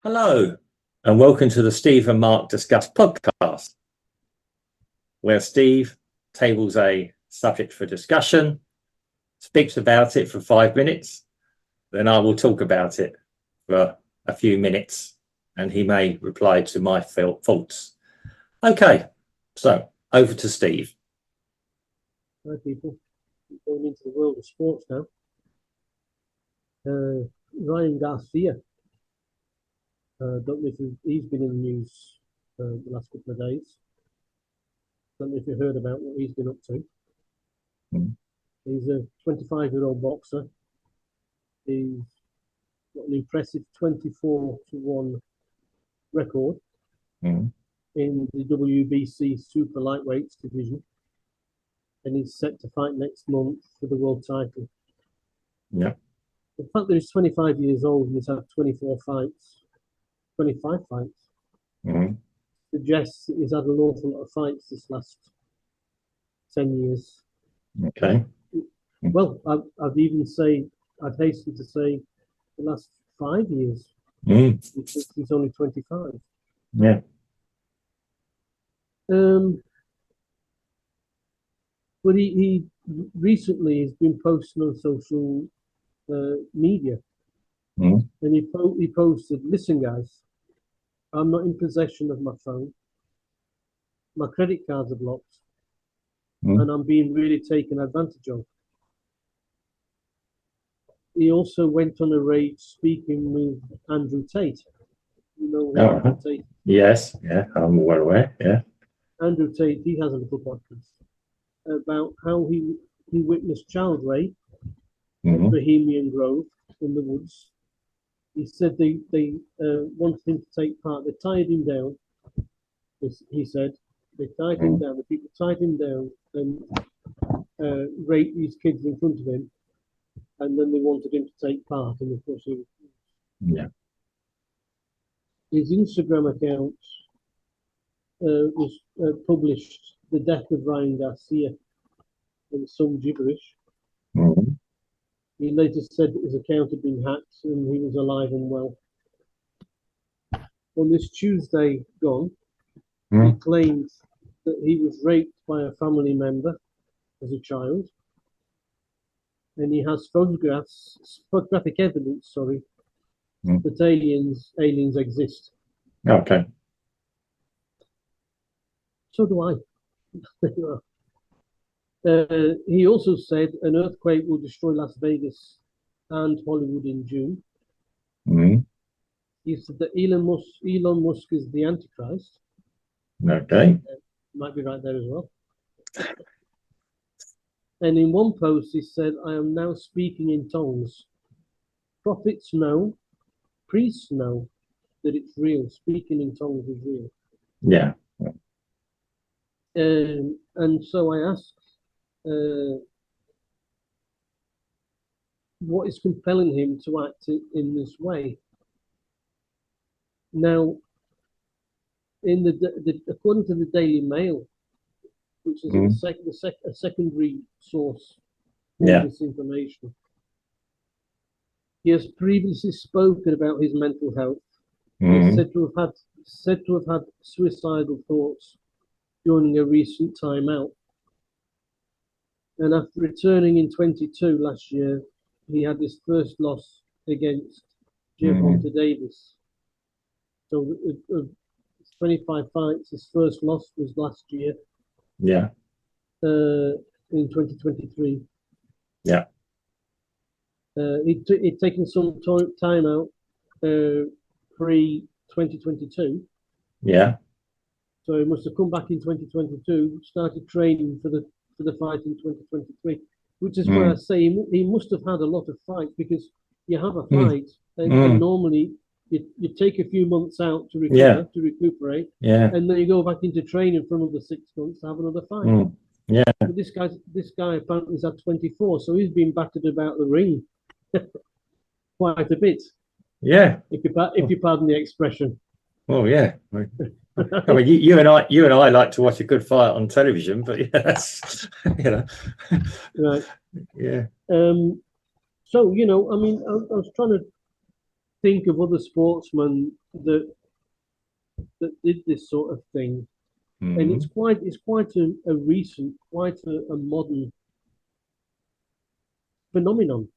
Hello, and welcome to the Steve and Mark Discuss podcast, where Steve tables a subject for discussion, speaks about it for 5 minutes, then I will talk about it for a few minutes, and he may reply to my thoughts. Okay, so over to Steve. Hi, people. Going into the world of sports now. Ryan Garcia. Don't know if he's been in the news the last couple of days. Don't know if you heard about what he's been up to. He's a 25-year-old boxer. He's got an impressive 24-1 record in the WBC super lightweights division, and he's set to fight next month for the world title. Yeah. The fact that he's 25 years old and he's had 25 fights, suggests that he's had an awful lot of fights this last 10 years. Okay. Well, I'd hasten to say the last 5 years, because he's only 25. Yeah. But he recently has been posting on social media, and he posted, "Listen, guys, I'm not in possession of my phone. My credit cards are blocked, and I'm being really taken advantage of." He also went on a rage speaking with Andrew Tate. You know who Andrew Tate? Yes, yeah, I'm well aware. Yeah. Andrew Tate, he has a little podcast about how he witnessed child rape at Bohemian Grove in the woods. He said they wanted him to take part. They tied him down. He said they tied him down. The people tied him down and raped these kids in front of him, and then they wanted him to take part. And of course, his Instagram account was published the death of Ryan Garcia and some gibberish. He later said that his account had been hacked and he was alive and well. On this Tuesday gone, he claimed that he was raped by a family member as a child, and he has photographic evidence, that aliens exist. Okay. So do I. He also said an earthquake will destroy Las Vegas and Hollywood in June. He said that Elon Musk is the Antichrist. Okay. Might be right there as well. And in one post, he said, "I am now speaking in tongues. Prophets know, priests know that it's real. Speaking in tongues is real." Yeah. And so I asked, what is compelling him to act in this way? Now, in according to the Daily Mail, which is a secondary source for this information, he has previously spoken about his mental health. He's said to have had suicidal thoughts during a recent time out. And after returning in 22 last year, he had his first loss against Gervonta Davis. So 25 fights, his first loss was last year. Yeah. In 2023. Yeah. He'd taken some time out pre-2022. Yeah. So he must have come back in 2022, started training for the fight in 2023, which is where I say he must have had a lot of fights, because you have a fight and normally you take a few months out to recover, to recuperate, and then you go back into training for another 6 months to have another fight. But this guy apparently has had 24, so he's been battered about the ring quite a bit. Yeah. If you pardon the expression. Oh yeah. I mean, you and I like to watch a good fight on television, but yeah, that's Right. Yeah. So I mean, I was trying to think of other sportsmen that did this sort of thing, and it's quite a recent, quite a modern phenomenon,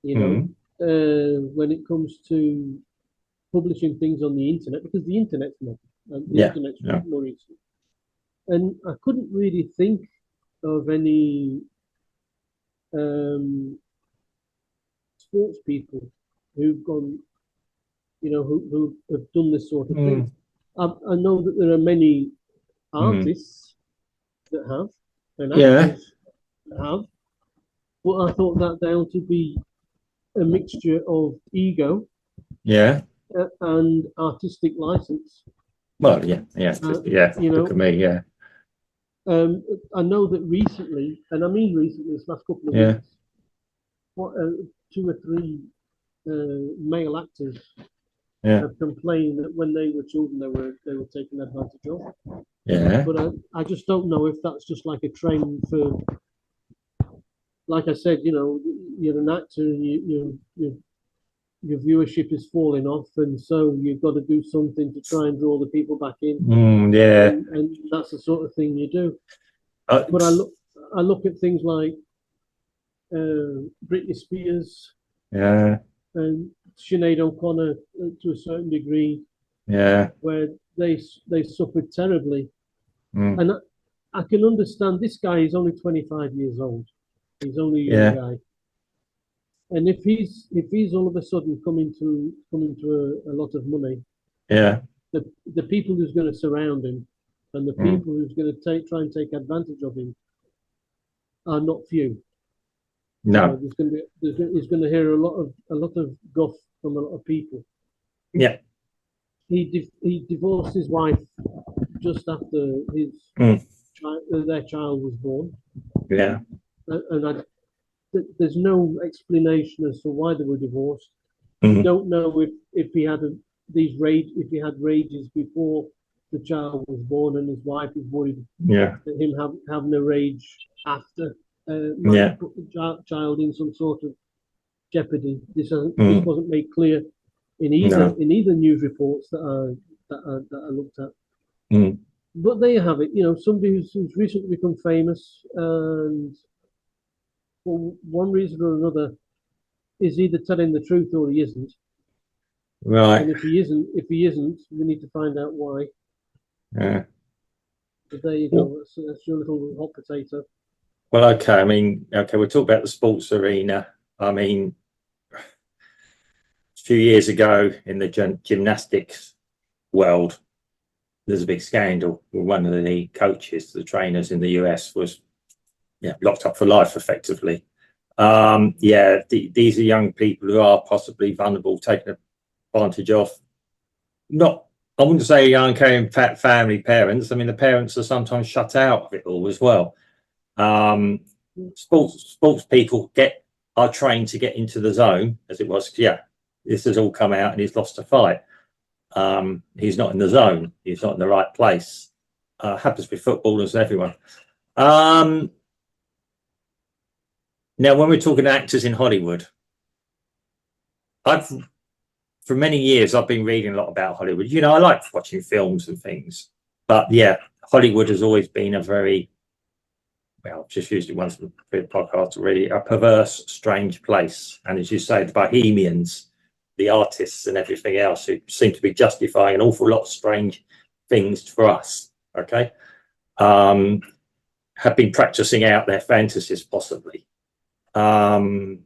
when it comes to publishing things on the internet, because the internet's modern, and the internet's more recent. And I couldn't really think of any sports people who've gone, who have done this sort of thing. I know that there are many artists that have, and actors that have, but I thought that down to be a mixture of ego, and artistic license. Well, look at me, I know that recently, and I mean recently, this last couple of weeks, 2 or 3 male actors have complained that when they were children, they were taken advantage of. But I just don't know if that's just like a trend for, like I said, you're an actor, and your viewership is falling off, and so you've got to do something to try and draw the people back in. And that's the sort of thing you do. But I look at things like Britney Spears, and Sinead O'Connor to a certain degree, where they suffered terribly. And I can understand, this guy is only 25 years old. He's only a young guy. And if he's all of a sudden coming to a lot of money, the people who's going to surround him and the people who's going to try and take advantage of him are not few. No, he's going to hear a lot of guff from a lot of people. He divorced his wife just after their child was born. And there's no explanation as to why they were divorced. You don't know if he had if he had rages before the child was born, and his wife is worried that him having a rage after might put the child in some sort of jeopardy. This wasn't made clear in either news reports that I looked at. But there you have it. Somebody who's recently become famous, and for one reason or another, is either telling the truth or he isn't. Right. And if he isn't, we need to find out why. So there you go. That's your little hot potato. Well, okay. We'll talk about the sports arena. A few years ago in the gymnastics world, there's a big scandal where one of the coaches, the trainers in the US, was locked up for life, effectively. These are young people who are possibly vulnerable, taken advantage of. I wouldn't say young, caring family parents. The parents are sometimes shut out of it all as well. Sports people are trained to get into the zone, as it was. This has all come out, and he's lost a fight. He's not in the zone. He's not in the right place. Happens with footballers and everyone. Now, when we're talking actors in Hollywood, for many years, I've been reading a lot about Hollywood. I like watching films and things, but Hollywood has always been a very, I've just used it once in the podcast already, a perverse, strange place. And as you say, the bohemians, the artists and everything else, who seem to be justifying an awful lot of strange things for us, have been practicing out their fantasies, possibly. There's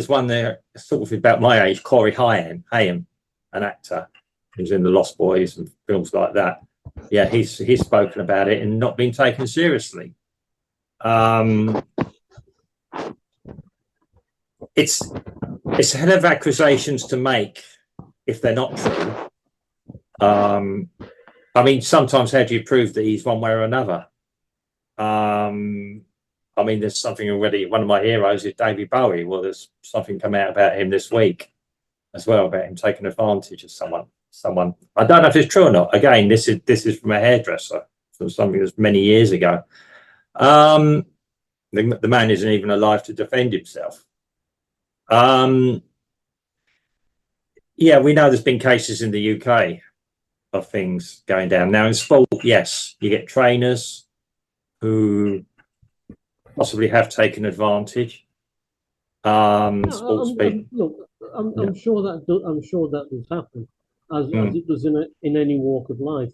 one there sort of about my age, Corey Haim, an actor who's in The Lost Boys and films like that. He's spoken about it and not been taken seriously. It's a hell of accusations to make if they're not true. Sometimes how do you prove that he's one way or another? There's something already. One of my heroes is David Bowie. Well, there's something come out about him this week as well, about him taking advantage of someone. I don't know if it's true or not. Again, this is from a hairdresser, from something that's many years ago. The man isn't even alive to defend himself. Yeah, we know there's been cases in the UK of things going down. Now in sport, yes, you get trainers who possibly have taken advantage. Sports people. Look, I'm sure that does happen, as it does in any walk of life.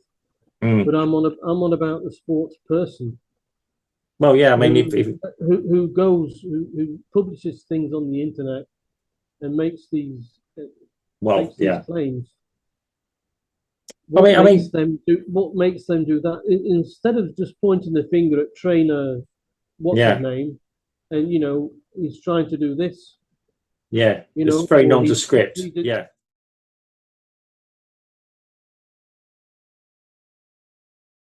But I'm on about the sports person. Well, yeah, I mean, who publishes things on the internet and makes these claims. What makes them do that? Instead of just pointing the finger at trainer, what's his name, and he's trying to do this. Yeah, it's very nondescript.